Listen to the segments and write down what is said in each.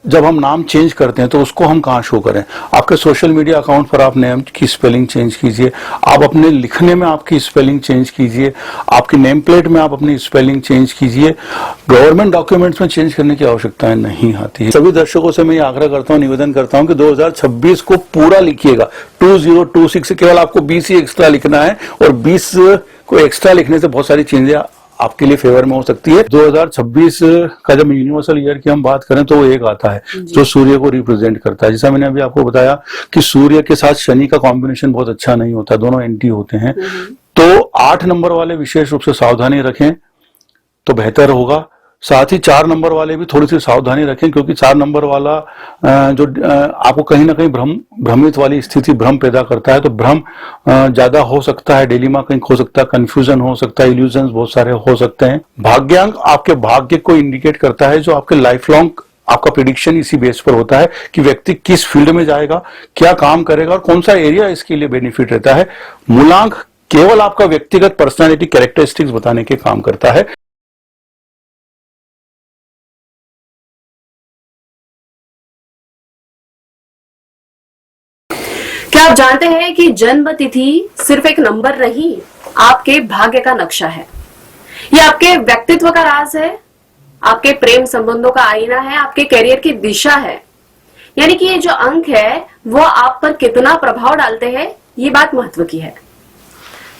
जब हम नाम चेंज करते हैं तो उसको हम कहाँ शो करें? आपके सोशल मीडिया अकाउंट पर आप नेम की स्पेलिंग चेंज कीजिए, आप अपने लिखने में आपकी स्पेलिंग चेंज कीजिए, आपकी नेम प्लेट में आप अपनी स्पेलिंग चेंज कीजिए। गवर्नमेंट डॉक्यूमेंट्स में चेंज करने की आवश्यकता नहीं आती है। सभी दर्शकों से मैं ये आग्रह करता हूँ, निवेदन करता हूँ कि 2026 को पूरा लिखिएगा। 2026 से केवल आपको 20 ही एक्स्ट्रा लिखना है और 20 को एक्स्ट्रा लिखने से बहुत सारी चेंजें आपके लिए फेवर में हो सकती है। 2026 का जब यूनिवर्सल ईयर की हम बात करें तो वो एक आता है जो सूर्य को रिप्रेजेंट करता है। जैसा मैंने अभी आपको बताया कि सूर्य के साथ शनि का कॉम्बिनेशन बहुत अच्छा नहीं होता, दोनों एंटी होते हैं। तो 8 नंबर वाले विशेष रूप से सावधानी रखें तो बेहतर होगा। साथ ही 4 नंबर वाले भी थोड़ी सी सावधानी रखें, क्योंकि 4 नंबर वाला जो आपको कहीं ना कहीं भ्रमित वाली स्थिति भ्रम पैदा करता है। तो भ्रम ज्यादा हो सकता है, डिलीमा कहीं हो सकता है, कंफ्यूजन हो सकता है, इल्यूजन्स बहुत सारे हो सकते हैं। भाग्यांक आपके भाग्य को इंडिकेट करता है, जो आपके लाइफ लॉन्ग आपका प्रिडिक्शन इसी बेस पर होता है कि व्यक्ति किस फील्ड में जाएगा, क्या काम करेगा और कौन सा एरिया इसके लिए बेनिफिट रहता है। मूलांक केवल आपका व्यक्तिगत पर्सनालिटी कैरेक्टरिस्टिक्स बताने के काम करता है। क्या आप जानते हैं कि जन्म तिथि सिर्फ एक नंबर नहीं, आपके भाग्य का नक्शा है। ये आपके व्यक्तित्व का राज है, आपके प्रेम संबंधों का आईना है, आपके करियर की दिशा है। यानी कि ये जो अंक है वो आप पर कितना प्रभाव डालते हैं, ये बात महत्व की है।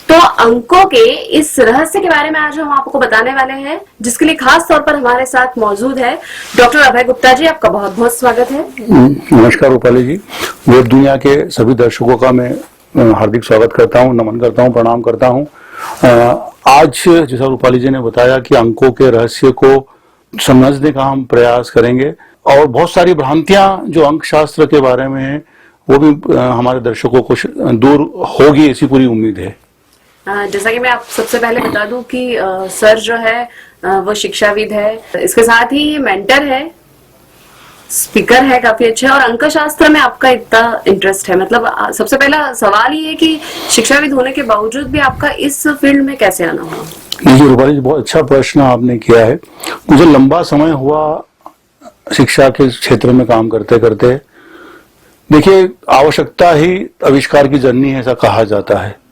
तो अंकों के इस रहस्य के बारे में आज हम आपको बताने वाले हैं, जिसके लिए खास तौर पर हमारे साथ मौजूद है डॉक्टर अभय गुप्ता जी। आपका बहुत बहुत स्वागत है। नमस्कार रूपाली जी। वेब दुनिया के सभी दर्शकों का मैं हार्दिक स्वागत करता हूं, नमन करता हूं, प्रणाम करता हूं। आज जैसा रूपाली जी ने बताया कि अंकों के रहस्य को समझने का हम प्रयास करेंगे और बहुत सारी भ्रांतियां जो अंक शास्त्र के बारे में है वो भी हमारे दर्शकों को दूर होगी, ऐसी पूरी उम्मीद है। जैसा कि मैं आप सबसे पहले बता दूं कि सर जो है वो शिक्षाविद है, इसके साथ ही मेंटर है, स्पीकर है काफी अच्छे, और अंक शास्त्र में आपका इतना इंटरेस्ट है। मतलब सबसे पहला सवाल ये है कि शिक्षाविद होने के बावजूद भी आपका इस फील्ड में कैसे आना हुआ? जी रूपाली जी, बहुत अच्छा प्रश्न आपने किया है। मुझे लंबा समय हुआ शिक्षा के क्षेत्र में काम करते करते। देखिए, आवश्यकता ही आविष्कार की जननी है, ऐसा कहा जाता है।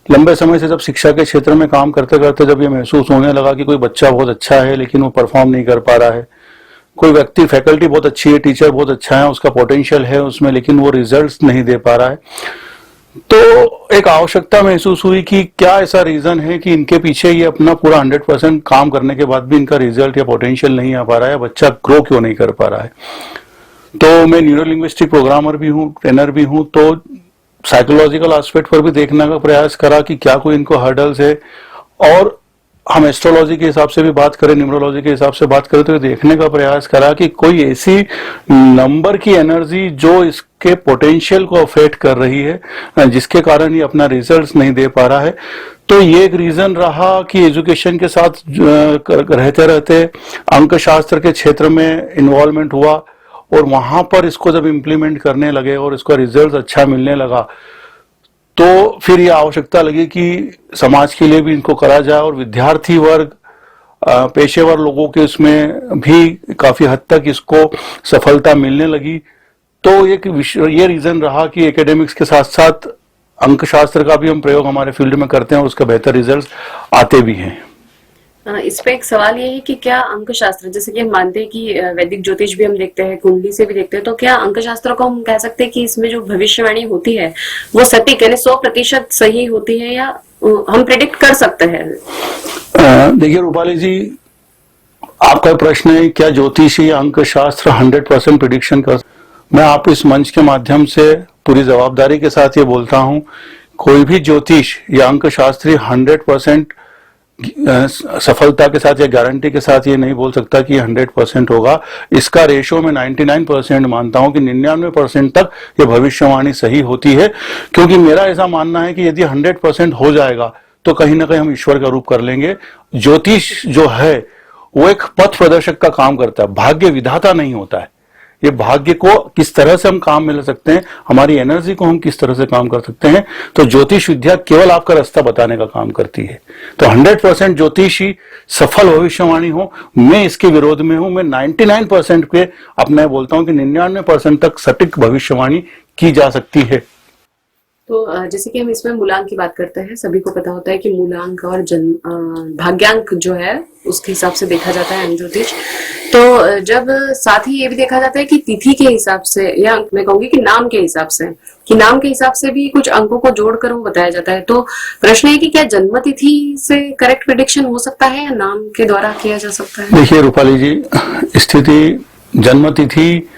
लंबे समय से जब शिक्षा के क्षेत्र में काम करते करते जब ये महसूस होने लगा कि कोई बच्चा बहुत अच्छा है लेकिन वो परफॉर्म नहीं कर पा रहा है, कोई व्यक्ति फैकल्टी बहुत अच्छी है, टीचर बहुत अच्छा है, उसका पोटेंशियल है उसमें, लेकिन वो रिजल्ट्स नहीं दे पा रहा है, तो एक आवश्यकता महसूस हुई कि क्या ऐसा रीजन है कि इनके पीछे ये अपना पूरा 100% काम करने के बाद भी इनका रिजल्ट या पोटेंशियल नहीं आ पा रहा है, बच्चा ग्रो क्यों नहीं कर पा रहा है। तो मैं न्यूरो लिंग्विस्टिक प्रोग्रामर भी हूँ, ट्रेनर भी हूँ, तो साइकोलॉजिकल एस्पेक्ट पर भी देखने का प्रयास करा कि क्या कोई इनको हर्डल्स है, और हम एस्ट्रोलॉजी के हिसाब से भी बात करें, न्यूमरोलॉजी के हिसाब से बात करें, तो देखने का प्रयास करा कि कोई ऐसी नंबर की एनर्जी जो इसके पोटेंशियल को अफेक्ट कर रही है, जिसके कारण ये अपना रिजल्ट्स नहीं दे पा रहा है। तो ये एक रीजन रहा कि एजुकेशन के साथ रहते रहते अंक शास्त्र के क्षेत्र में इन्वॉल्वमेंट हुआ, और वहां पर इसको जब इम्प्लीमेंट करने लगे और इसका रिजल्ट अच्छा मिलने लगा, तो फिर ये आवश्यकता लगी कि समाज के लिए भी इनको करा जाए, और विद्यार्थी वर्ग, पेशेवर लोगों के उसमें भी काफी हद तक इसको सफलता मिलने लगी। तो ये रीजन रहा कि एकेडमिक्स के साथ साथ अंक शास्त्र का भी हम प्रयोग हमारे फील्ड में करते हैं और उसके बेहतर रिजल्ट आते भी हैं। इस पे एक सवाल ये है कि क्या अंक शास्त्र, जैसे कि हम मानते हैं कि वैदिक ज्योतिष भी हम देखते हैं, कुंडली से भी देखते हैं, तो क्या अंक शास्त्र को हम कह सकते हैं कि इसमें जो भविष्यवाणी होती है वो सटीक यानी 100% सही होती है, या हम प्रेडिक्ट कर सकते हैं? देखिए रूपाली जी, आपका प्रश्न है क्या ज्योतिषी अंक शास्त्र 100% प्रिडिक्शन कर? मैं आप इस मंच के माध्यम से पूरी जवाबदारी के साथ ये बोलता हूं, कोई भी ज्योतिष या अंक शास्त्री 100% सफलता के साथ या गारंटी के साथ ये नहीं बोल सकता कि 100% होगा। इसका रेशो में 99% मानता हूं कि 99% तक ये भविष्यवाणी सही होती है, क्योंकि मेरा ऐसा मानना है कि यदि 100% हो जाएगा तो कहीं ना कहीं हम ईश्वर का रूप कर लेंगे। ज्योतिष जो है वो एक पथ प्रदर्शक का काम करता है, भाग्य विधाता नहीं होता है। ये भाग्य को किस तरह से हम काम में ले सकते हैं, हमारी एनर्जी को हम किस तरह से काम कर सकते हैं, तो ज्योतिष विद्या केवल आपका रास्ता बताने का काम करती है। तो 100% ज्योतिष ही सफल भविष्यवाणी हो, मैं इसके विरोध में हूं। मैं 99% पे अपने बोलता हूं कि 99% तक सटीक भविष्यवाणी की जा सकती है। तो जैसे कि हम इसमें मूलांक की बात करते हैं, सभी को पता होता है कि मूलांक और भाग्यांक जो है उसके हिसाब से देखा जाता है अंक ज्योतिष। तो जब साथ ही ये भी देखा जाता है कि तिथि के हिसाब से, या मैं कहूंगी कि नाम के हिसाब से, कि नाम के हिसाब से भी कुछ अंकों को जोड़कर वो बताया जाता है। तो प्रश्न है कि क्या जन्म तिथि से करेक्ट प्रेडिक्शन हो सकता है या नाम के द्वारा किया जा सकता है? देखिए रूपाली जी, स्थिति जन्म तिथि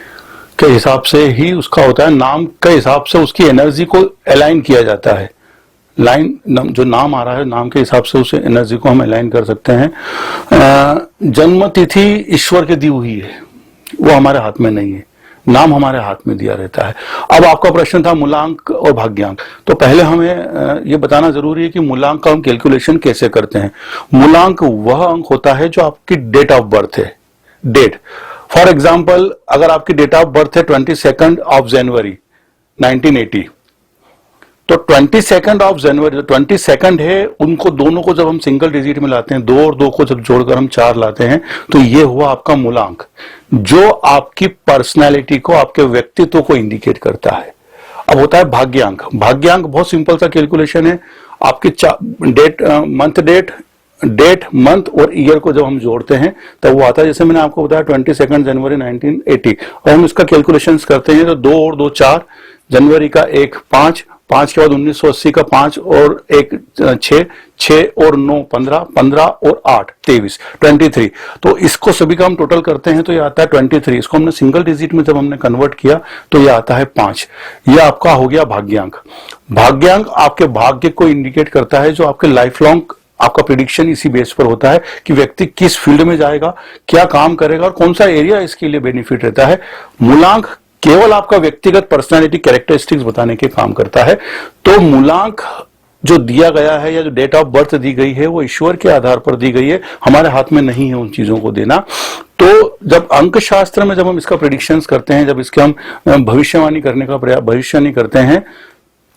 के हिसाब से ही उसका होता है, नाम के हिसाब से उसकी एनर्जी को अलाइन किया जाता है। जो नाम आ रहा है, नाम के हिसाब से उस एनर्जी को हम अलाइन कर सकते हैं। जन्म तिथि ईश्वर के दी हुई है, वो हमारे हाथ में नहीं है, नाम हमारे हाथ में दिया रहता है। अब आपका प्रश्न था मूलांक और भाग्यांक, तो पहले हमें ये बताना जरूरी है कि मूलांक का हम कैलकुलेशन कैसे करते हैं। मूलांक वह अंक होता है जो आपकी डेट ऑफ बर्थ है, डेट। फॉर एग्जाम्पल, अगर आपकी डेट ऑफ बर्थ है 22 जनवरी 1980, तो 22 जनवरी, 22 है, उनको दोनों को जब हम सिंगल डिजिट में लाते हैं, 2 और 2 को जब जोड़कर हम 4 लाते हैं, तो ये हुआ आपका मूलांक, जो आपकी पर्सनैलिटी को, आपके व्यक्तित्व को इंडिकेट करता है। अब होता है भाग्यांक। भाग्यांक बहुत सिंपल सा कैलकुलेशन है। आपकी डेट, मंथ और ईयर को जब हम जोड़ते हैं तब वो आता है, जैसे मैंने आपको बताया 22 जनवरी 1980, और हम इसका कैलकुलेशन करते हैं तो 2 और 2 4, जनवरी का 1 5, 5 के बाद 1980 का 5 और 1 6, 6 और 9 15, 15 और 8 23, 23। तो इसको सभी का हम टोटल करते हैं तो ये आता है 23। इसको हमने सिंगल डिजिट में जब हमने कन्वर्ट किया तो ये आता है 5। ये आपका हो गया भाग्यांक। भाग्यांक आपके भाग्य को इंडिकेट करता है, जो आपके लाइफ लॉन्ग आपका प्रिडिक्शन इसी बेस पर होता है कि व्यक्ति किस फील्ड में जाएगा, क्या काम करेगा और कौन सा एरिया इसके लिए बेनिफिट रहता है। मूलांक केवल आपका व्यक्तिगत पर्सनालिटी कैरेक्टरिस्टिक्स बताने के काम करता है। तो मूलांक जो दिया गया है या जो डेट ऑफ बर्थ दी गई है वो ईश्वर के आधार पर दी गई है, हमारे हाथ में नहीं है उन चीजों को देना। तो जब अंक शास्त्र में जब हम इसका प्रेडिक्शंस करते हैं, जब इसके हम भविष्यवाणी करने का भविष्यवाणी करते हैं,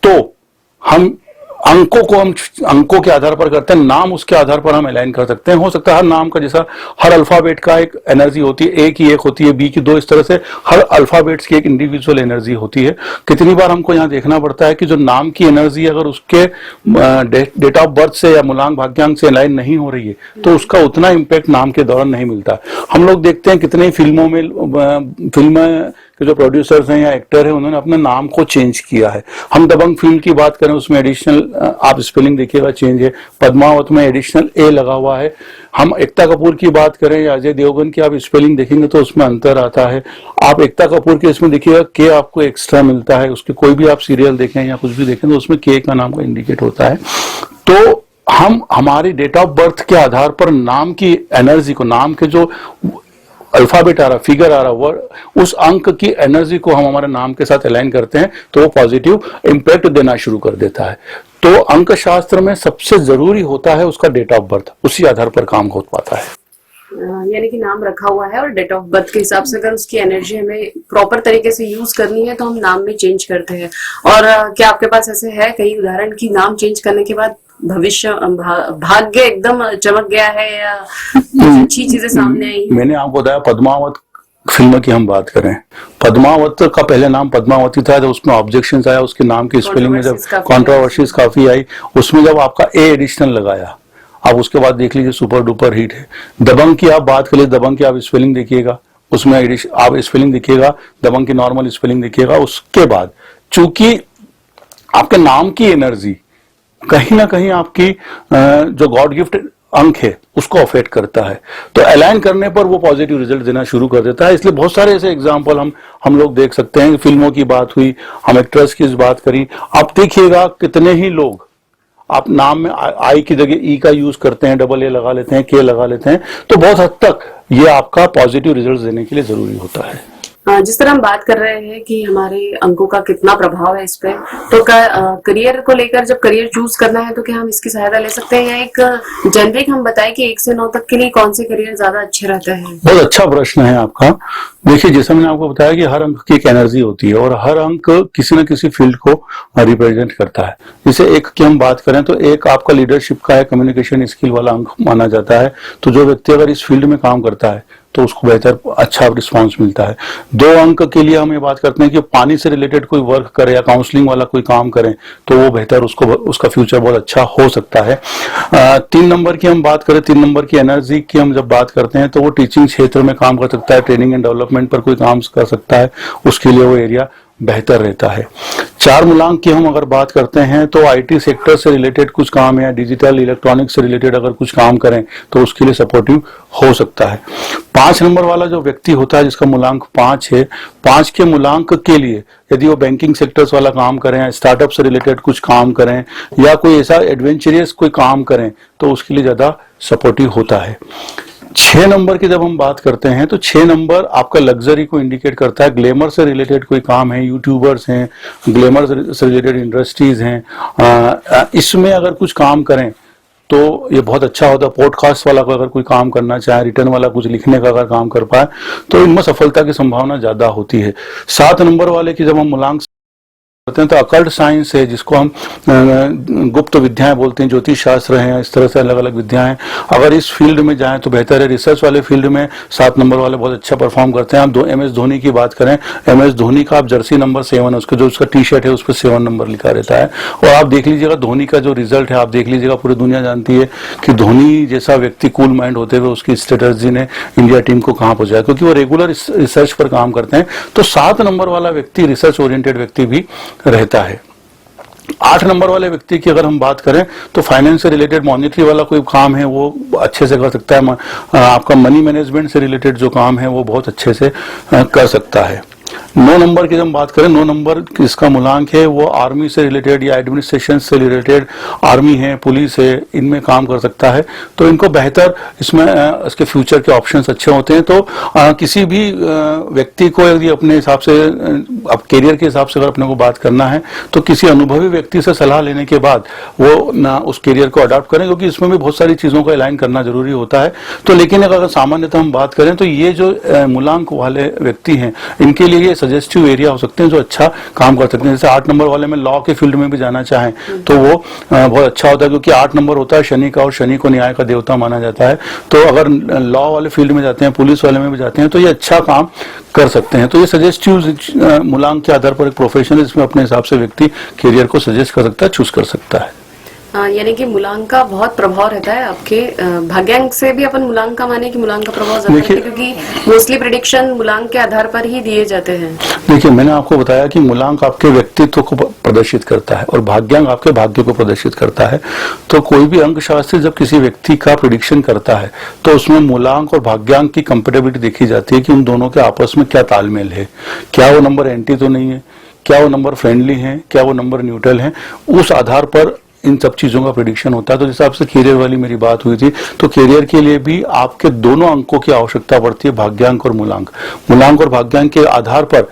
तो हम अंकों के आधार पर करते हैं, नाम उसके आधार पर हम अलाइन कर सकते हैं। हो सकता है हर नाम का, जैसा हर अल्फाबेट का एक एनर्जी होती है, ए की 1 होती है, बी की 2, इस तरह से हर अल्फाबेट्स की एक इंडिविजुअल एनर्जी होती है। कितनी बार हमको यहाँ देखना पड़ता है कि जो नाम की एनर्जी अगर उसके डेट ऑफ बर्थ से या मूलांक भाग्यांक से अलाइन नहीं हो रही है तो उसका उतना इम्पैक्ट नाम के दौरान नहीं मिलता। हम लोग देखते हैं कितने फिल्मों में फिल्में कि जो प्रोड्यूसर्स हैं या एक्टर हैं उन्होंने अपने नाम को चेंज किया है। हम दबंग फिल्म की बात करें, उसमें एडिशनल आप स्पेलिंग देखिएगा चेंज है, पद्मावत में एडिशनल ए लगा हुआ है। हम एकता कपूर की बात करें या अजय देवगन की आप स्पेलिंग देखेंगे तो उसमें अंतर आता है। आप एकता कपूर के इसमें देखिएगा के आपको एक्स्ट्रा मिलता है, उसके कोई भी आप सीरियल देखें या कुछ भी देखें तो उसमें के का नाम का इंडिकेट होता है। तो हम हमारी डेट ऑफ बर्थ के आधार पर नाम की एनर्जी को, नाम के जो अल्फाबेट आ रहा, फिगर आ रहा, वर्ड, उस अंक की एनर्जी को हम हमारे नाम के साथ अलाइन करते हैं तो वो पॉजिटिव इंपैक्ट देना शुरू कर देता है। तो अंक शास्त्र में सबसे जरूरी होता है उसका डेट ऑफ बर्थ, उसी आधार पर काम हो पाता है। यानी कि नाम रखा हुआ है और डेट ऑफ बर्थ के हिसाब से अगर उसकी एनर्जी हमें प्रॉपर तरीके से यूज करनी है तो हम नाम में चेंज करते हैं। और क्या आपके पास ऐसे है कई उदाहरण की नाम चेंज करने के बाद भविष्य भाग्य एकदम चमक गया है या अच्छी चीजें सामने आई हैं? मैंने आपको बताया पद्मावत फिल्म की हम बात करें, पद्मावत का पहले नाम पद्मावती था, जब उसमें ऑब्जेक्शंस आया उसके नाम की स्पेलिंग में, जब कंट्रोवर्सीज काफी आई, उसमें जब आपका ए एडिशनल लगाया, आप उसके बाद देख लीजिए सुपर डुपर हिट है। दबंग की आप बात करिए, दबंग की आप स्पेलिंग देखिएगा, उसमें आप स्पेलिंग देखिएगा, दबंग की नॉर्मल स्पेलिंग देखिएगा। उसके बाद चूंकि आपके नाम की एनर्जी कहीं ना कहीं आपकी जो गॉड गिफ्ट अंक है उसको अफेक्ट करता है, तो अलाइन करने पर वो पॉजिटिव रिजल्ट देना शुरू कर देता है। इसलिए बहुत सारे ऐसे एग्जांपल हम लोग देख सकते हैं। फिल्मों की बात हुई, हम एक्ट्रेस की बात करी, आप देखिएगा कितने ही लोग आप नाम में आई की जगह ई का यूज करते हैं, डबल ए लगा लेते हैं, के लगा लेते हैं, तो बहुत हद तक ये आपका पॉजिटिव रिजल्ट देने के लिए जरूरी होता है। जिस तरह हम बात कर रहे हैं कि हमारे अंकों का कितना प्रभाव है इस पे, तो करियर को लेकर जब करियर चूज करना है तो क्या हम इसकी सहायता ले सकते हैं, या एक जेनरिक हम बताएं कि 1 से 9 तक के लिए कौन से करियर ज्यादा अच्छे रहते हैं? बहुत अच्छा प्रश्न है आपका। देखिए, जैसे मैंने आपको बताया कि हर अंक की एक एनर्जी होती है और हर अंक किसी न किसी फील्ड को रिप्रेजेंट करता है। जैसे एक की हम बात करें तो एक आपका लीडरशिप का है, कम्युनिकेशन स्किल वाला अंक माना जाता है। तो जो व्यक्ति अगर इस फील्ड में काम करता है तो उसको बेहतर अच्छा रिस्पांस मिलता है। 2 अंक के लिए हम ये बात करते हैं कि पानी से रिलेटेड कोई वर्क करे या काउंसलिंग वाला कोई काम करें तो वो बेहतर उसका फ्यूचर बहुत अच्छा हो सकता है। 3 नंबर की हम बात करें, 3 नंबर की एनर्जी की हम जब बात करते हैं तो वो टीचिंग क्षेत्र में काम कर सकता है, ट्रेनिंग एंड डेवलपमेंट पर कोई काम कर सकता है, उसके लिए वो एरिया बेहतर रहता है। 4 मूलांक की हम अगर बात करते हैं तो आईटी सेक्टर से रिलेटेड कुछ काम या डिजिटल इलेक्ट्रॉनिक्स से रिलेटेड अगर कुछ काम करें तो उसके लिए सपोर्टिव हो सकता है। 5 नंबर वाला जो व्यक्ति होता है जिसका मूलांक 5 है, 5 के मूलांक के लिए यदि वो बैंकिंग सेक्टर्स वाला काम करें, स्टार्टअप से रिलेटेड कुछ काम करें या कोई ऐसा एडवेंचरियस कोई काम करें तो उसके लिए ज्यादा सपोर्टिव होता है। 6 नंबर की जब हम बात करते हैं तो 6 नंबर आपका लग्जरी को इंडिकेट करता है। ग्लैमर से रिलेटेड कोई काम है, यूट्यूबर्स हैं, ग्लैमर से रिलेटेड इंडस्ट्रीज हैं, इसमें अगर कुछ काम करें तो ये बहुत अच्छा होता है। पॉडकास्ट वाला अगर कोई काम करना चाहे, रिटर्न वाला कुछ लिखने का अगर काम कर पाए तो इनमें सफलता की संभावना ज्यादा होती है। 7 नंबर वाले की जब हम मूलांक करते हैं तो अकल्ट साइंस है, जिसको हम गुप्त विद्याएं बोलते हैं, ज्योतिष शास्त्र है, इस तरह से अलग अलग विद्याएं, अगर इस फील्ड में जाएं तो बेहतर है। रिसर्च वाले फील्ड में 7 नंबर वाले बहुत अच्छा परफॉर्म करते हैं। आप MS धोनी की बात करें, MS धोनी का आप जर्सी नंबर 7 है, उसका जो उसका टी-शर्ट है उस पर 7 नंबर लिखा रहता है। और आप देख लीजिएगा धोनी का जो रिजल्ट है, आप देख लीजिएगा पूरी दुनिया जानती है कि धोनी जैसा व्यक्ति कूल माइंड होते हुए उसकी स्ट्रेटजी ने इंडिया टीम को कहां पहुंचाया, क्योंकि वो रेगुलर रिसर्च पर काम करते हैं। तो 7 नंबर वाला व्यक्ति रिसर्च ओरिएंटेड व्यक्ति भी रहता है। 8 नंबर वाले व्यक्ति की अगर हम बात करें तो फाइनेंस से रिलेटेड मॉनिटरी वाला कोई काम है वो अच्छे से कर सकता है। आपका मनी मैनेजमेंट से रिलेटेड जो काम है वो बहुत अच्छे से कर सकता है। 9 नंबर की जब हम बात करें, 9 नंबर इसका मूलांक है वो आर्मी से रिलेटेड या एडमिनिस्ट्रेशन से रिलेटेड, आर्मी है, पुलिस है, इनमें काम कर सकता है। तो इनको बेहतर इसमें इसके फ्यूचर के ऑप्शंस अच्छे होते हैं। तो किसी भी व्यक्ति को यदि अपने हिसाब से अब कैरियर के हिसाब से अगर अपने को बात करना है तो किसी अनुभवी व्यक्ति से सलाह लेने के बाद वो उस कैरियर को अडॉप्ट करें, क्योंकि इसमें भी बहुत सारी चीजों को अलाइन करना जरूरी होता है। तो लेकिन अगर सामान्यतः हम बात करें तो ये जो मूलांक वाले व्यक्ति हैं इनके लिए ये सजेस्टिव एरिया हो सकते हैं जो अच्छा काम कर सकते हैं। जैसे 8 नंबर वाले में लॉ के फील्ड में भी जाना चाहें तो वो बहुत अच्छा होता है, क्योंकि 8 नंबर होता है शनि का और शनि को न्याय का देवता माना जाता है। तो अगर लॉ वाले फील्ड में जाते हैं, पुलिस वाले में भी जाते हैं तो ये अच्छा काम कर सकते हैं। तो ये सजेस्टिव मूलांक के आधार पर एक प्रोफेशनल इसमें अपने हिसाब से व्यक्ति कैरियर को सजेस्ट कर सकता है, चूज कर सकता है। यानी कि मूलांक का बहुत प्रभाव रहता है आपके भाग्यांक से भी अपन मूलांक का माने कि मूलांक का प्रभाव ज्यादा है, क्योंकि मोस्टली प्रेडिक्शन मूलांक के आधार पर ही दिए जाते हैं। देखिए, मैंने आपको बताया कि मूलांक आपके व्यक्तित्व को प्रदर्शित करता है और भाग्यांक आपके भाग्य को प्रदर्शित करता है। तो कोई भी अंकशास्त्री जब किसी व्यक्ति का प्रेडिक्शन करता है तो उसमें मूलांक और भाग्यांक की कंपेटेबिलिटी देखी जाती है कि उन दोनों के आपस में क्या तालमेल है, क्या वो नंबर एंटी तो नहीं है, क्या वो नंबर फ्रेंडली है, क्या वो नंबर न्यूट्रल है। उस आधार पर इन सब चीजों का प्रेडिक्शन होता है। तो जैसे आपसे कैरियर वाली मेरी बात हुई थी, तो कैरियर के लिए भी आपके दोनों अंकों की आवश्यकता पड़ती है, भाग्यांक और मूलांक। मूलांक और भाग्यांक के आधार पर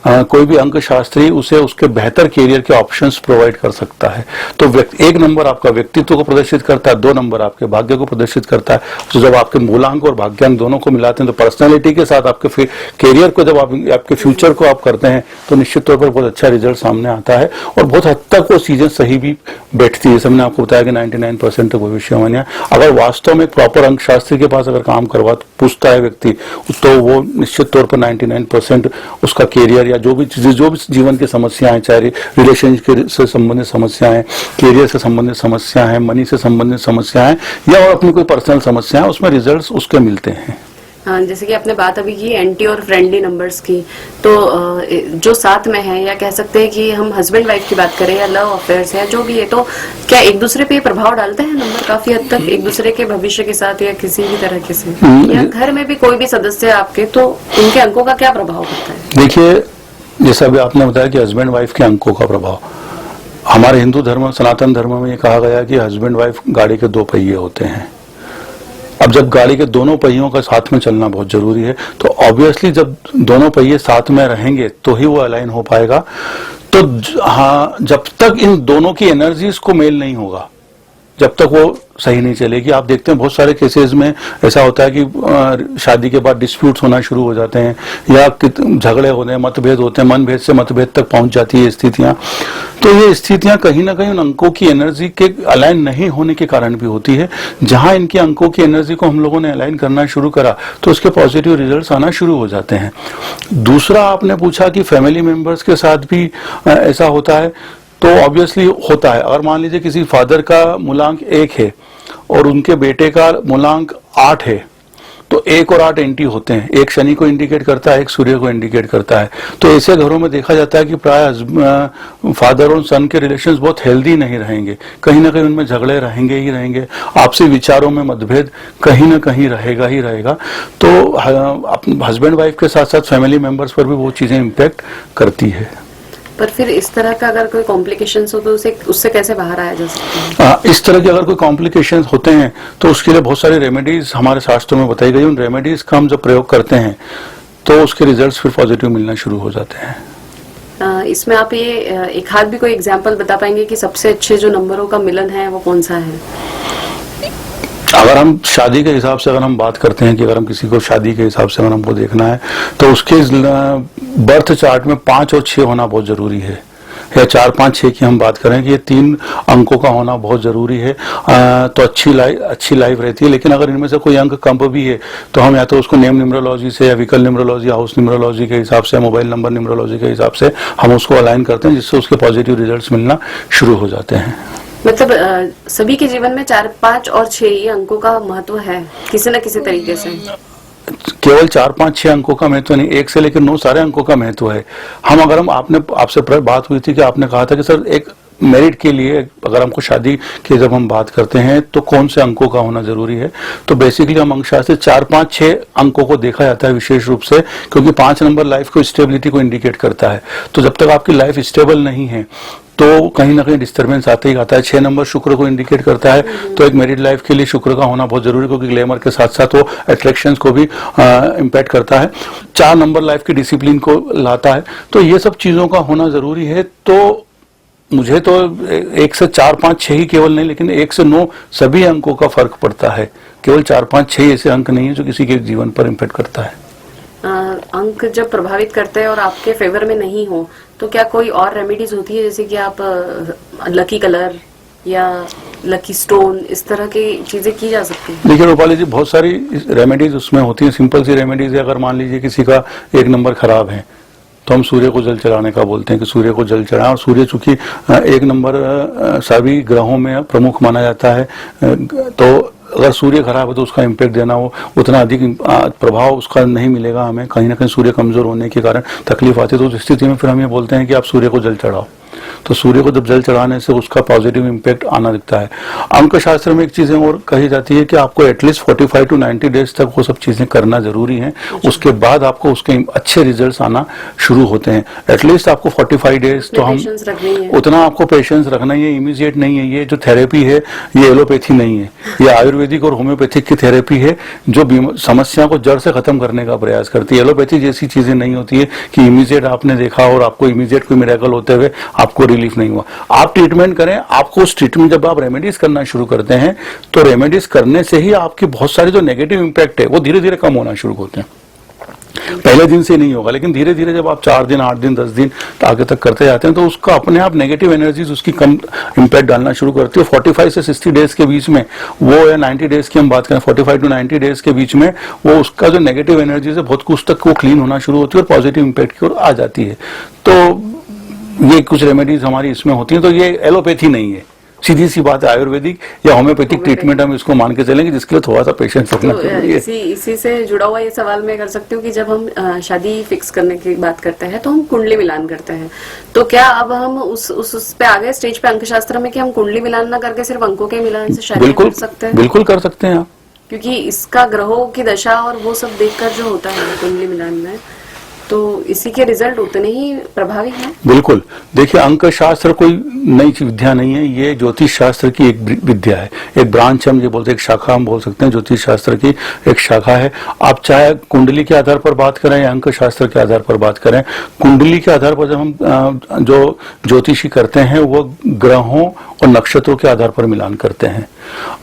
कोई भी अंक शास्त्री उसे उसके बेहतर कैरियर के ऑप्शंस प्रोवाइड कर सकता है। तो 1 नंबर आपका व्यक्तित्व को प्रदर्शित करता है, 2 नंबर आपके भाग्य को प्रदर्शित करता है। तो जब आपके मूलांक और भाग्यांक दोनों को मिलाते हैं तो पर्सनैलिटी के साथ आपके कैरियर को, जब आपके फ्यूचर को आप करते हैं तो निश्चित तौर पर बहुत अच्छा रिजल्ट सामने आता है और बहुत हद तक वो चीजें सही भी बैठती है। जैसे मैंने आपको बताया कि 99% तक भविष्यवाणियां, अगर वास्तव में प्रॉपर अंक शास्त्री के पास अगर काम करवा पूछता है व्यक्ति तो वो निश्चित तौर पर 99% उसका कैरियर या जो भी जीवन की समस्याएं, चाहे रिलेशनशिप से संबंधित समस्याएं, कैरियर से संबंधित समस्याएं हैं, मनी से संबंधित समस्याएं या और अपनी कोई पर्सनल समस्या है, उसमें रिजल्ट्स उसके मिलते हैं। हाँ, जैसे कि आपने बात अभी की एंटी और फ्रेंडली नंबर्स की, तो जो साथ में है या कह सकते हैं कि हम हस्बैंड वाइफ की बात करें या लव अफेयर्स है जो भी है, तो क्या एक दूसरे पे प्रभाव डालते हैं नंबर काफी हद तक एक दूसरे के भविष्य के साथ या किसी भी तरह के से, या घर में भी कोई भी सदस्य आपके, तो उनके अंकों का क्या प्रभाव होता है? देखिए, जैसा अभी आपने बताया कि हस्बैंड वाइफ के अंकों का प्रभाव, हमारे हिंदू धर्म, सनातन धर्म में ये कहा गया कि हस्बैंड वाइफ गाड़ी के 2 पहिए होते हैं। अब जब गाड़ी के दोनों पहियों का साथ में चलना बहुत जरूरी है, तो ऑब्वियसली जब दोनों पहिए साथ में रहेंगे तो ही वो अलाइन हो पाएगा। तो हाँ, जब तक इन दोनों की एनर्जीज को मेल नहीं होगा, जब तक वो सही नहीं चलेगी। आप देखते हैं बहुत सारे केसेस में ऐसा होता है कि शादी के बाद डिस्प्यूट्स होना शुरू हो जाते हैं, या झगड़े होते हैं, मतभेद होते हैं, मनभेद से मतभेद तक पहुंच जाती है स्थितियां। तो ये स्थितियां कहीं ना कहीं उन अंकों की एनर्जी के अलाइन नहीं होने के कारण भी होती है। जहां इनकी अंकों की एनर्जी को हम लोगों ने अलाइन करना शुरू करा तो उसके पॉजिटिव रिजल्ट्स आना शुरू हो जाते हैं। दूसरा, आपने पूछा कि फैमिली मेंबर्स के साथ भी ऐसा होता है, तो ऑब्वियसली होता है। अगर मान लीजिए किसी फादर का मूलांक 1 है और उनके बेटे का मूलांक 8 है, तो 1 और 8 एंटी होते हैं। एक शनि को इंडिकेट करता है, एक सूर्य को इंडिकेट करता है। तो ऐसे घरों में देखा जाता है कि प्राय फादर और सन के रिलेशंस बहुत हेल्दी नहीं रहेंगे, कहीं ना कहीं उनमें झगड़े रहेंगे ही रहेंगे, आपसी विचारों में मतभेद कहीं ना कहीं रहेगा ही रहेगा। तो हस्बैंड वाइफ के साथ साथ फैमिली मेंबर्स पर भी वो चीजें इम्पैक्ट करती है। पर फिर इस तरह का अगर कोई कॉम्प्लिकेशंस हो तो उससे कैसे बाहर आया जा सकता है? इस तरह के अगर कोई कॉम्प्लिकेशंस होते हैं तो उसके लिए बहुत सारी रेमेडीज हमारे शास्त्रों में बताई गई। उन रेमेडीज का हम जब प्रयोग करते हैं तो उसके रिजल्ट्स फिर पॉजिटिव मिलना शुरू हो जाते हैं। इसमें आप ये एक हाथ भी कोई एग्जांपल बता पाएंगे कि सबसे अच्छे जो नंबरों का मिलन है वो कौन सा है? अगर हम शादी के हिसाब से अगर हम बात करते हैं कि अगर हम किसी को शादी के हिसाब से अगर हमको देखना है तो उसके बर्थ चार्ट में 5 और 6 होना बहुत जरूरी है, या 4, 5, 6 की हम बात करें कि ये 3 अंकों का होना बहुत जरूरी है। तो अच्छी लाइफ रहती है। लेकिन अगर इनमें से कोई अंक कम भी है तो हम या तो उसको नेम न्यूमरोलॉजी से, या व्हीकल न्यूमरोलॉजी, हाउस न्यूमरोलॉजी के हिसाब से, मोबाइल नंबर न्यूमरोलॉजी के हिसाब से हम उसको अलाइन करते हैं, जिससे उसके पॉजिटिव रिजल्ट मिलना शुरू हो जाते हैं। मतलब सभी के जीवन में 4, 5 और 6 ये अंकों का महत्व है किसी न किसी तरीके से। केवल 4, 5, 6 अंकों का महत्व नहीं, 1 से लेकर 9 सारे अंकों का महत्व है। आपसे बात हुई थी कि आपने कहा था कि सर एक मेरिट के लिए अगर हमको शादी की जब हम बात करते हैं तो कौन से अंकों का होना जरूरी है, तो बेसिकली हम अंकशास्त्र 4, 5, 6 अंकों को देखा जाता है विशेष रूप से, क्योंकि 5 नंबर लाइफ को स्टेबिलिटी को इंडिकेट करता है। तो जब तक आपकी लाइफ स्टेबल नहीं है तो कहीं ना कहीं डिस्टर्बेंस आते ही आता है। 6 नंबर शुक्र को इंडिकेट करता है, तो एक मैरिड लाइफ के लिए शुक्र का होना बहुत जरूरी है, क्योंकि ग्लैमर के साथ साथ वो अट्रैक्शंस को भी इम्पैक्ट करता है। 4 नंबर लाइफ की डिसिप्लिन को लाता है। तो ये सब चीजों का होना जरूरी है। तो मुझे तो 1 से 4, 5, 6 ही केवल नहीं, लेकिन 1 से 9 सभी अंकों का फर्क पड़ता है। केवल 4, 5, 6 ऐसे अंक नहीं है जो किसी के जीवन पर इम्पैक्ट करता है। अंक जब प्रभावित करते हैं और आपके फेवर में नहीं हो तो क्या कोई और रेमेडीज होती है, जैसे कि आप लकी कलर या लकी स्टोन, इस तरह की चीजें की जा सकती है? देखिए रूपाली जी, बहुत सारी रेमेडीज उसमें होती है। सिंपल सी रेमेडीज है। अगर मान लीजिए किसी का 1 नंबर खराब है तो हम सूर्य को जल चढ़ाने का बोलते हैं कि सूर्य को जल चढ़ाएं। और सूर्य चूंकि 1 नंबर सभी ग्रहों में प्रमुख माना जाता है, तो अगर सूर्य खराब है तो उसका इम्पैक्ट देना वो उतना अधिक प्रभाव उसका नहीं मिलेगा हमें। कहीं ना कहीं सूर्य कमजोर होने के कारण तकलीफ आती है। तो उस स्थिति में फिर हम ये बोलते हैं कि आप सूर्य को जल चढ़ाओ। तो सूर्य को जब जल चढ़ाने से उसका पॉजिटिव इम्पैक्ट आना दिखता है। अंक शास्त्र में एक चीजें और कही जाती है कि आपको एटलीस्ट 45 to 90 डेज तक वो सब चीजें करना जरूरी है। उसके बाद आपको उसके अच्छे रिजल्ट्स आना शुरू होते हैं। एटलीस्ट आपको 45 डेज तो हम उतना आपको पेशेंस रखना ही है। इमीडिएट नहीं है। ये जो थेरेपी है ये एलोपैथी नहीं है, ये आयुर्वेदिक और होम्योपैथिक की थेरेपी है जो समस्या को जड़ से खत्म करने का प्रयास करती है। एलोपैथी जैसी चीजें नहीं होती है कि इमीडिएट आपने देखा और आपको इमीडिएट कोई मिरेकल होते हुए आपको रिलीफ नहीं हुआ। आप ट्रीटमेंट करें। आपको उस ट्रीटमेंट जब आप रेमेडीज करना शुरू करते हैं तो रेमेडीज करने से ही आपकी बहुत सारे जो नेगेटिव इंपैक्ट है वो धीरे धीरे कम होना शुरू होते हैं। पहले दिन से नहीं होगा, लेकिन धीरे धीरे जब आप 4 दिन, 8 दिन, 10 दिन आगे तक करते जाते हैं तो उसका अपने आप नेगेटिव एनर्जीज उसकी कम इंपैक्ट डालना शुरू करती है। 45 से 60 डेज के बीच में वो, या 90 डेज की हम बात करें, 45 to 90 डेज के बीच में वो उसका जो नेगेटिव एनर्जीज है बहुत कुछ तक वो क्लीन होना शुरू होती है और पॉजिटिव इंपैक्ट की ओर आ जाती है। तो ये कुछ रेमेडीज हमारी इसमें होती हैं। तो ये एलोपैथी नहीं है, सीधी सी बात है। आयुर्वेदिक या होम्योपैथिक ट्रीटमेंट हम इसको मान के चलेंगे, जिसके लिए थोड़ा सा पेशेंस रखना चाहिए। इसी से जुड़ा हुआ ये सवाल मैं कर सकती हूँ कि जब हम शादी फिक्स करने की बात करते हैं तो हम कुंडली मिलान करते हैं, तो क्या अब हम उस पे आ गए स्टेज पे अंकशास्त्र में कि हम कुंडली मिलान ना करके सिर्फ अंकों के मिलान से शादी कर सकते हैं? बिल्कुल कर सकते हैं आप, क्योंकि इसका ग्रहों की दशा और वो सब देखकर जो होता है कुंडली मिलान में। तो इसी के रिजल्ट उतने ही प्रभावी हैं। बिल्कुल। देखिए, अंक शास्त्र कोई नई विद्या नहीं है, ये ज्योतिष शास्त्र की एक विद्या है, एक ब्रांच हम ये बोलते हैं, एक शाखा हम बोल सकते हैं, ज्योतिष शास्त्र की एक शाखा है। आप चाहे कुंडली के आधार पर बात करें या अंक शास्त्र के आधार पर बात करें, कुंडली के आधार पर जब हम जो ज्योतिषी करते हैं वो ग्रहों और नक्षत्रों के आधार पर मिलान करते हैं।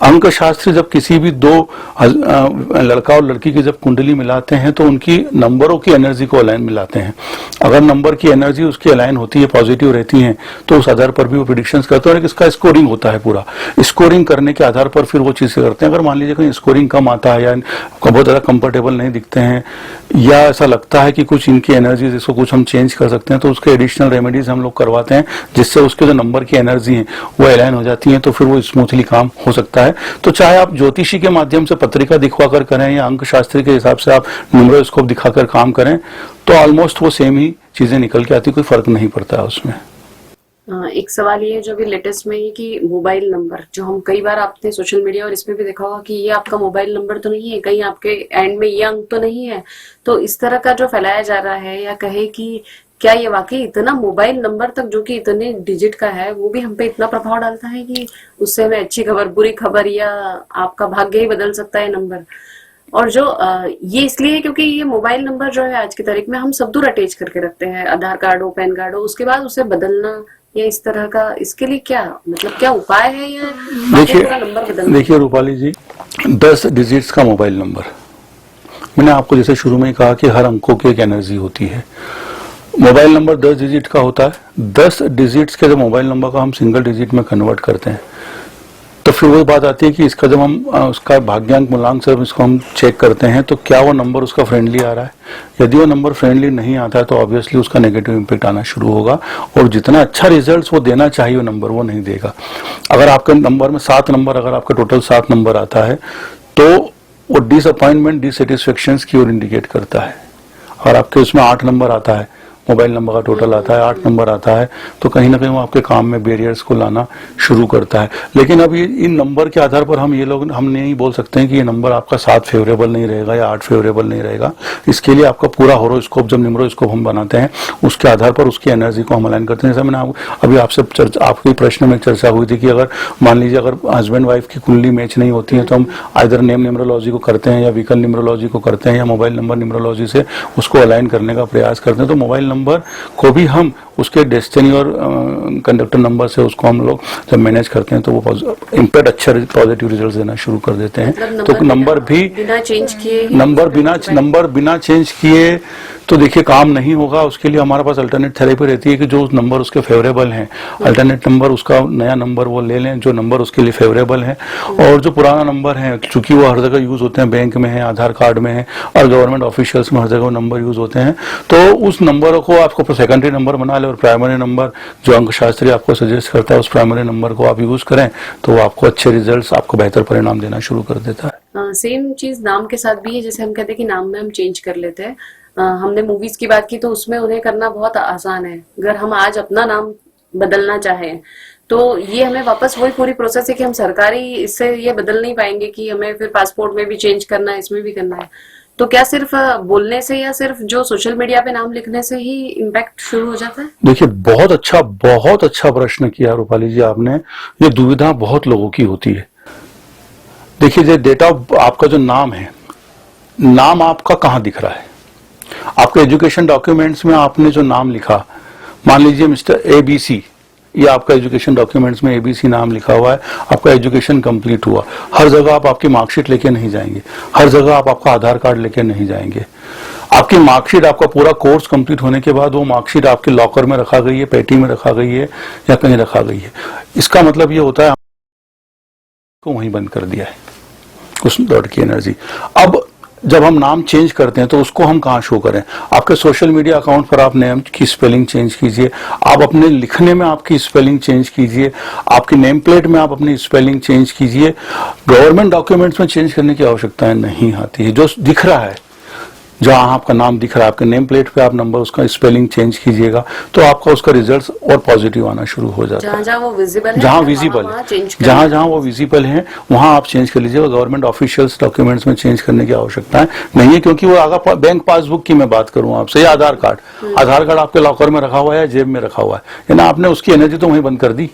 अंक शास्त्री जब किसी भी दो लड़का और लड़की की जब कुंडली मिलाते हैं तो उनकी नंबरों की एनर्जी को अलाइन मिलाते हैं। अगर नंबर की एनर्जी उसकी अलाइन होती है, पॉजिटिव रहती है, तो उस आधार पर भी वो प्रिडिक्शंस करते हैं और इसका स्कोरिंग होता है पूरा। स्कोरिंग करने के आधार पर फिर वो चीजें करते हैं। अगर मान लीजिए कहीं स्कोरिंग कम आता है या बहुत ज्यादा कंफर्टेबल नहीं दिखते हैं या ऐसा लगता है कि कुछ इनकी एनर्जीज इसको कुछ हम चेंज कर सकते हैं, तो उसके एडिशनल रेमेडीज हम लोग करवाते हैं जिससे उसके जो नंबर की एनर्जी है वो अलाइन हो जाती है, तो फिर वो स्मूथली काम हो सकता है। तो चाहे आप ज्योतिषी के माध्यम से पत्रिका दिखवाकर करें या अंक शास्त्री के हिसाब से आप न्यूमरोस्कोप दिखाकर काम करें, तो ऑलमोस्ट वो सेम ही चीजें निकल के आती, कोई फर्क नहीं पड़ता है उसमें। एक सवाल ये जो भी लेटेस्ट में है कि मोबाइल नंबर, जो हम कई बार आपने सोशल मीडिया और इसमें भी देखा होगा कि ये आपका मोबाइल नंबर तो नहीं है, कहीं आपके एंड में ये अंक तो नहीं है, तो इस तरह का जो फैलाया जा रहा है, या कहे कि क्या ये वाकई इतना मोबाइल नंबर तक जो कि इतने डिजिट का है वो भी हम पे इतना प्रभाव डालता है कि उससे हमें अच्छी खबर, बुरी खबर या आपका भाग्य ही बदल सकता है नंबर? और जो ये इसलिए है क्योंकि ये मोबाइल नंबर जो है आज की तारीख में हम सब दूर अटैच करके रखते हैं, आधार कार्ड हो, पैन कार्ड हो, उसके बाद उसे बदलना या इस तरह का, इसके लिए क्या मतलब क्या उपाय है या पूरा नंबर बदलना? देखिए रूपाली जी, 10 डिजिट्स का मोबाइल नंबर, मैंने आपको जैसे शुरू में ही कहा कि हर अंकों की एक एनर्जी होती है। मोबाइल नंबर 10 डिजिट का होता है। 10 डिजिट्स के जब मोबाइल नंबर का हम सिंगल डिजिट में कन्वर्ट करते हैं तो फिर वो बात आती है कि इसका जब हम उसका भाग्यांक मूलांक से इसको हम चेक करते हैं तो क्या वो नंबर उसका फ्रेंडली आ रहा है। यदि वो नंबर फ्रेंडली नहीं आता है तो ऑब्वियसली उसका नेगेटिव इम्पैक्ट आना शुरू होगा और जितना अच्छा रिजल्ट वो देना चाहिए वो नंबर वो नहीं देगा। अगर आपके नंबर में 7 नंबर, अगर आपका टोटल 7 नंबर आता है तो वो डिसअपॉइंटमेंट, डिससेटिस्फेक्शन की ओर इंडिकेट करता है। अगर आपके उसमें 8 नंबर आता है, मोबाइल नंबर का टोटल आता है 8 नंबर आता है, तो कहीं ना कहीं वो आपके काम में बैरियर्स को लाना शुरू करता है। लेकिन अब ये इन नंबर के आधार पर हम नहीं बोल सकते हैं कि ये नंबर आपका 7 फेवरेबल नहीं रहेगा या 8 फेवरेबल नहीं रहेगा। इसके लिए आपका पूरा होरोस्कोप, जब न्यूमरोस्कोप हम बनाते हैं उसके आधार पर उसकी एनर्जी को हम अलाइन करते हैं। जैसे मैंने अभी आपसे आपके प्रश्न में चर्चा हुई थी कि अगर मान लीजिए अगर हस्बैंड वाइफ की कुंडली मैच नहीं होती है तो हम आइदर नेम न्यूमरोलॉजी को करते हैं या व्हीकल न्यूमरोलॉजी को करते हैं या मोबाइल नंबर न्यूमरोलॉजी से उसको अलाइन करने का प्रयास करते हैं। तो मोबाइल नंबर को भी हम उसके डेस्टिनी और कंडक्टर नंबर से उसको हम लोग जब मैनेज करते हैं तो वो इम्पैक्ट अच्छा पॉजिटिव रिजल्ट देना शुरू कर देते हैं। मतलब तो नंबर भी बिना चेंज किए, नंबर बिना चेंज किए तो देखिए काम नहीं होगा। उसके लिए हमारे पास अल्टरनेट थेरेपी रहती है कि जो नंबर उसके फेवरेबल हैं, अल्टरनेट नंबर उसका नया नंबर वो ले लें जो नंबर उसके लिए फेवरेबल है। और जो पुराना नंबर है, चूंकि वो हर जगह यूज होते हैं, बैंक में है, आधार कार्ड में है और गवर्नमेंट ऑफिशियल्स में हर जगह नंबर यूज होते हैं, तो उस नंबरों को आपको सेकेंडरी नंबर बना ले और प्राइमरी नंबर जो अंक शास्त्री आपको सजेस्ट करता है उस प्राइमरी नंबर को आप यूज करें तो वो आपको अच्छे रिजल्ट्स, आपको बेहतर परिणाम देना शुरू कर देता है। सेम चीज नाम के साथ भी है। जैसे हम कहते हैं कि नाम में हम चेंज कर लेते हैं। हमने मूवीज की बात की तो उसमें उन्हें करना बहुत आसान है। अगर हम आज अपना नाम बदलना चाहें तो ये हमें वापस वही पूरी प्रोसेस है कि हम सरकारी इससे ये बदल नहीं पाएंगे कि हमें फिर पासपोर्ट में भी चेंज करना है, इसमें भी करना है। तो क्या सिर्फ बोलने से या सिर्फ जो सोशल मीडिया पे नाम लिखने से ही इम्पैक्ट शुरू हो जाता है? देखिए बहुत अच्छा प्रश्न किया रूपाली जी आपने। ये दुविधा बहुत लोगों की होती है। देखिए ये डेटा, आपका जो नाम है, नाम आपका कहाँ दिख रहा है? आपके एजुकेशन डॉक्यूमेंट्स में आपने जो नाम लिखा, मान लीजिए मिस्टर ABC, ये आपका एजुकेशन डॉक्यूमेंट्स में ABC नाम लिखा हुआ है, आपका एजुकेशन कंप्लीट हुआ। हर जगह आप आपकी मार्कशीट लेके नहीं जाएंगे, हर जगह आप आपका आधार कार्ड लेके नहीं जाएंगे। आपकी मार्कशीट, आपका पूरा कोर्स कंप्लीट होने के बाद वो मार्कशीट आपके लॉकर में रखा गई है, पेटी में रखा गई है या कहीं रखा गई है। इसका मतलब ये होता है को वहीं बंद कर दिया है उस डॉट की एनर्जी। अब जब हम नाम चेंज करते हैं तो उसको हम कहाँ शो करें? आपके सोशल मीडिया अकाउंट पर आप नेम की स्पेलिंग चेंज कीजिए, आप अपने लिखने में आपकी स्पेलिंग चेंज कीजिए, आपकी नेम प्लेट में आप अपनी स्पेलिंग चेंज कीजिए। गवर्नमेंट डॉक्यूमेंट्स में चेंज करने की आवश्यकता नहीं आती है। जो दिख रहा है जहां आपका नाम दिख रहा है आपके नेम प्लेट पे, आप नंबर उसका स्पेलिंग चेंज कीजिएगा तो आपका उसका रिजल्ट और पॉजिटिव आना शुरू हो जाता है। जहां वो विजिबल है, जहां विजिबल है, जहां वो विजिबल है वहां आप चेंज कर लीजिएगा। गवर्नमेंट ऑफिशियल्स डॉक्यूमेंट्स में चेंज करने की आवश्यकता है नहीं है, क्योंकि वो आगा बैंक पासबुक की मैं बात करूं आपसे, या आधार कार्ड आपके लॉकर में रखा हुआ है या जेब में रखा हुआ है ना, आपने उसकी एनर्जी तो वहीं बंद कर दी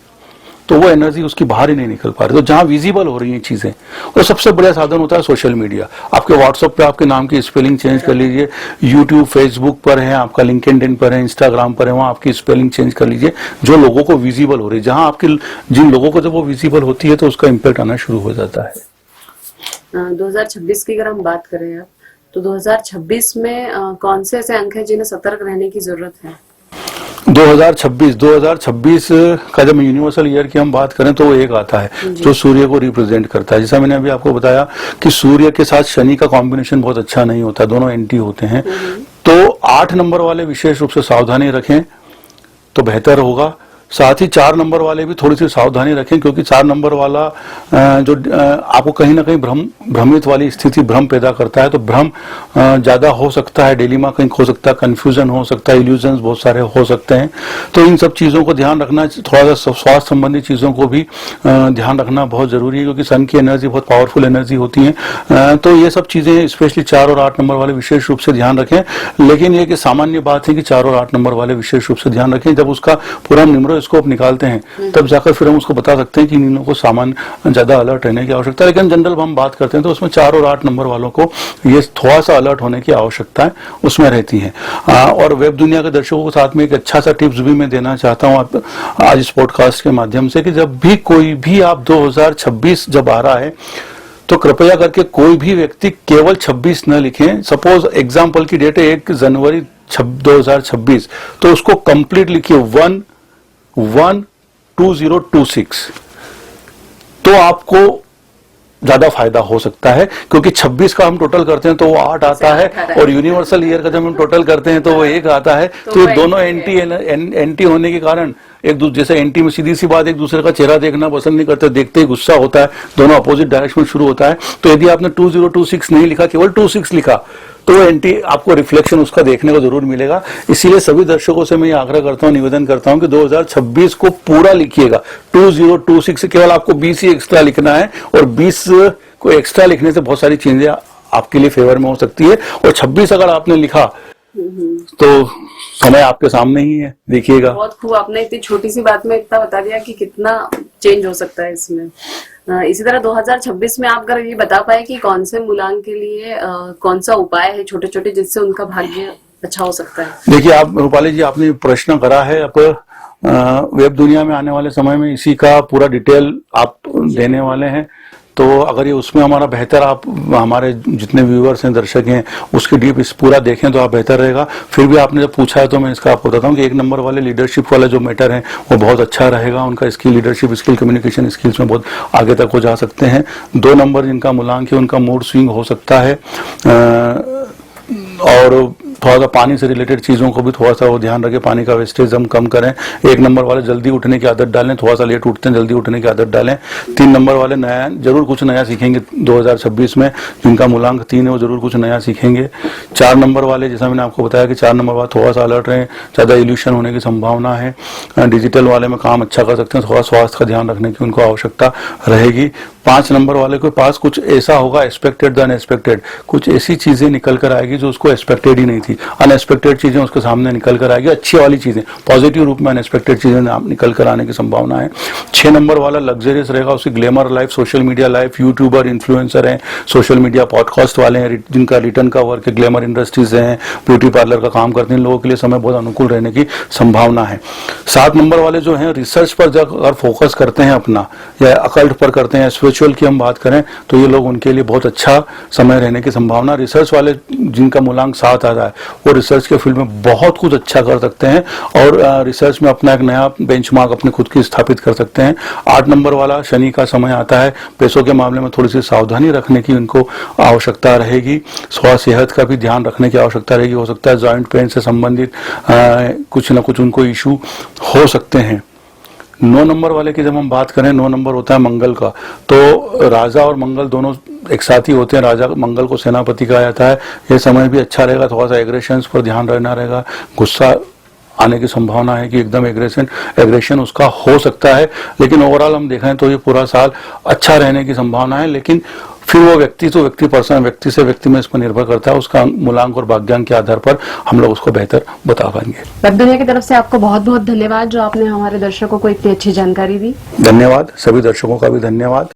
तो वो एनर्जी उसकी बाहर ही नहीं निकल पा रही। तो जहां विजिबल हो रही हैं चीजें, और सबसे बड़ा साधन होता है सोशल मीडिया। आपके व्हाट्सएप पे आपके नाम की स्पेलिंग चेंज कर लीजिए, यूट्यूब फेसबुक पर है आपका, लिंक्डइन पर है, इंस्टाग्राम पर है, वहां आपकी स्पेलिंग चेंज कर लीजिए जो लोगों को विजिबल हो रही है। जहां आपकी जिन लोगों को जब वो विजिबल होती है तो उसका इम्पैक्ट आना शुरू हो जाता है। 2026 की अगर हम बात करें आप, तो 2026 में कौन से ऐसे अंक हैं जिन्हें सतर्क रहने की जरूरत है? 2026 का जब यूनिवर्सल ईयर की हम बात करें तो वो एक आता है जो सूर्य को रिप्रेजेंट करता है। जैसा मैंने अभी आपको बताया कि सूर्य के साथ शनि का कॉम्बिनेशन बहुत अच्छा नहीं होता, दोनों एंटी होते हैं। तो 8 नंबर वाले विशेष रूप से सावधानी रखें तो बेहतर होगा। साथ ही 4 नंबर वाले भी थोड़ी सी सावधानी रखें, क्योंकि 4 नंबर वाला जो आपको कहीं ना कहीं भ्रमित वाली स्थिति भ्रम पैदा करता है। तो भ्रम ज्यादा हो सकता है, डिलेमा कहीं हो सकता है, कंफ्यूजन हो सकता है, इल्यूजन्स बहुत सारे हो सकते हैं। तो इन सब चीजों को ध्यान रखना, थोड़ा सा स्वास्थ्य संबंधी चीजों को भी ध्यान रखना बहुत जरूरी है, क्योंकि सन की एनर्जी बहुत पावरफुल एनर्जी होती है। तो ये सब चीजें स्पेशली 4 और 8 नंबर वाले विशेष रूप से ध्यान रखें। लेकिन ये कि सामान्य बात है कि 4 और 8 नंबर वाले विशेष रूप से ध्यान रखें। जब उसका पूरा न्यूमरो स्कोप निकालते हैं तब जाकर फिर हम उसको बता सकते हैं कि इन लोगों को सामान्य ज्यादा अलर्ट रहने की आवश्यकता है। लेकिन जनरल हम बात करते हैं तो उसमें 4 और 8 नंबर वालों को ये थोड़ा सा अलर्ट होने की आवश्यकता उसमें रहती है। और वेब दुनिया के दर्शकों के साथ में एक अच्छा सा टिप्स भी मैं देना चाहता हूं आज इस पॉडकास्ट के माध्यम से, कि जब भी कोई भी आप 2026 जब आ रहा है तो कृपया करके कोई भी व्यक्ति केवल 26 न लिखें। सपोज एग्जाम्पल की डेट है 1 जनवरी 2026, तो उसको कंप्लीट लिखिए 1/1/2026, तो आपको ज्यादा फायदा हो सकता है। क्योंकि 26 का हम टोटल करते हैं तो वो 8 आता है, और यूनिवर्सल ईयर का जब हम टोटल करते हैं तो वो 1 आता है। तो ये दोनों एंटी होने के कारण एक दूसरे, जैसे एंटी में सीधी सी बात एक दूसरे का चेहरा देखना पसंद नहीं करते, देखते ही गुस्सा होता है, दोनों अपोजिट डायरेक्शन में शुरू होता है। तो यदि आपने 2026 नहीं लिखा, केवल 26 लिखा, तो एंटी आपको रिफ्लेक्शन उसका देखने को जरूर मिलेगा। इसीलिए सभी दर्शकों से मैं ये आग्रह करता हूं, निवेदन करता हूं कि 2026 को पूरा लिखिएगा। 2026 से केवल आपको 20 ही एक्स्ट्रा लिखना है, और 20 को एक्स्ट्रा लिखने से बहुत सारी चीजें आपके लिए फेवर में हो सकती है। और 26 अगर आपने लिखा तो समय आपके सामने ही है, देखिएगा। बहुत खूब, आपने इतनी छोटी सी बात में इतना बता दिया कि कितना चेंज हो सकता है इसमें। इसी तरह 2026 में आप अगर ये बता पाए कि कौन से मूलांक के लिए कौन सा उपाय है छोटे छोटे जिससे उनका भाग्य अच्छा हो सकता है? देखिए, आप रूपाली जी आपने प्रश्न करा है, आप वेब दुनिया में आने वाले समय में इसी का पूरा डिटेल आप देने वाले हैं। तो अगर ये उसमें हमारा बेहतर, आप हमारे जितने व्यूअर्स हैं, दर्शक हैं, उसकी डीप इस पूरा देखें तो आप बेहतर रहेगा। फिर भी आपने जब पूछा है तो मैं इसका आपको बताता हूँ कि 1 नंबर वाले लीडरशिप वाला जो मैटर है वो बहुत अच्छा रहेगा। उनका skill, leadership skill, communication skills में बहुत आगे तक हो जा सकते हैं। 2 नंबर जिनका मूलांक है उनका मूड स्विंग हो सकता है, और थोड़ा सा पानी से रिलेटेड चीजों को भी थोड़ा सा वो ध्यान रखें, पानी का वेस्टेज हम कम करें। 1 नंबर वाले जल्दी उठने की आदत डालें, थोड़ा सा लेट उठते हैं, जल्दी उठने की आदत डालें। 3 नंबर वाले नया जरूर कुछ नया सीखेंगे 2026 में, जिनका मूलांक 3 है वो जरूर कुछ नया सीखेंगे। 4 नंबर वाले, जैसा मैंने आपको बताया कि 4 नंबर वाले थोड़ा सा अलर्ट रहें, ज्यादा इल्यूशन होने की संभावना है। डिजिटल वाले में काम अच्छा कर सकते हैं, थोड़ा स्वास्थ्य का ध्यान रखने की उनको आवश्यकता रहेगी। 5 नंबर वाले के पास कुछ ऐसा होगा, एक्सपेक्टेड द अनएक्सपेक्टेड, कुछ ऐसी चीजें निकल कर आएगी जो उसको एक्सपेक्टेड ही नहीं थी। अनएक्सपेक्टेड चीजें उसके सामने निकल कर आएगी, अच्छी वाली चीजें, पॉजिटिव रूप में अनएक्सपेक्टेड चीजें निकल कर आने की संभावना है। 6 नंबर वाला लग्जरियस रहेगा, उसकी glamour life, social media life, YouTuber, influencer हैं, सोशल मीडिया पॉडकास्ट वाले हैं, जिनका रिटर्न का वर्क है, ग्लैमर इंडस्ट्रीज हैं, ब्यूटी पार्लर का काम करते हैं, इन लोगों के लिए समय बहुत अनुकूल रहने की संभावना है। 7 नंबर वाले जो हैं, रिसर्च पर जब अगर फोकस करते हैं अपना, या अकल्ट पर करते हैं, स्पिरिचुअल की हम बात करें तो ये लोग, उनके लिए बहुत अच्छा समय रहने की संभावना। रिसर्च वाले जिनका मूलांक 7 आता है वो रिसर्च के फील्ड में बहुत कुछ अच्छा कर सकते हैं, और रिसर्च में अपना एक नया बेंचमार्क अपने खुद की स्थापित कर सकते हैं। 8 नंबर वाला शनि का समय आता है, पैसों के मामले में थोड़ी सी सावधानी रखने की उनको आवश्यकता रहेगी, सेहत का भी ध्यान रखने की आवश्यकता रहेगी। हो सकता है जॉइंट पेन से संबंधित कुछ न कुछ उनको इशू हो सकते हैं। 9 नंबर वाले की जब हम बात करें, 9 नंबर होता है मंगल का, तो राजा और मंगल दोनों एक साथ ही होते हैं। राजा मंगल को सेनापति कहा जाता है। ये समय भी अच्छा रहेगा, थोड़ा सा एग्रेशंस पर ध्यान रहना रहेगा, गुस्सा आने की संभावना है कि एकदम एग्रेशन उसका हो सकता है, लेकिन ओवरऑल हम देखें तो ये पूरा साल अच्छा रहने की संभावना है। लेकिन फिर वो व्यक्ति से व्यक्ति में इस पर निर्भर करता है, उसका मूलांक और भाग्यांक के आधार पर हम लोग उसको बेहतर बता पाएंगे। वेब दुनिया की तरफ से आपको बहुत बहुत धन्यवाद जो आपने हमारे दर्शकों को इतनी अच्छी जानकारी दी। धन्यवाद, सभी दर्शकों का भी धन्यवाद।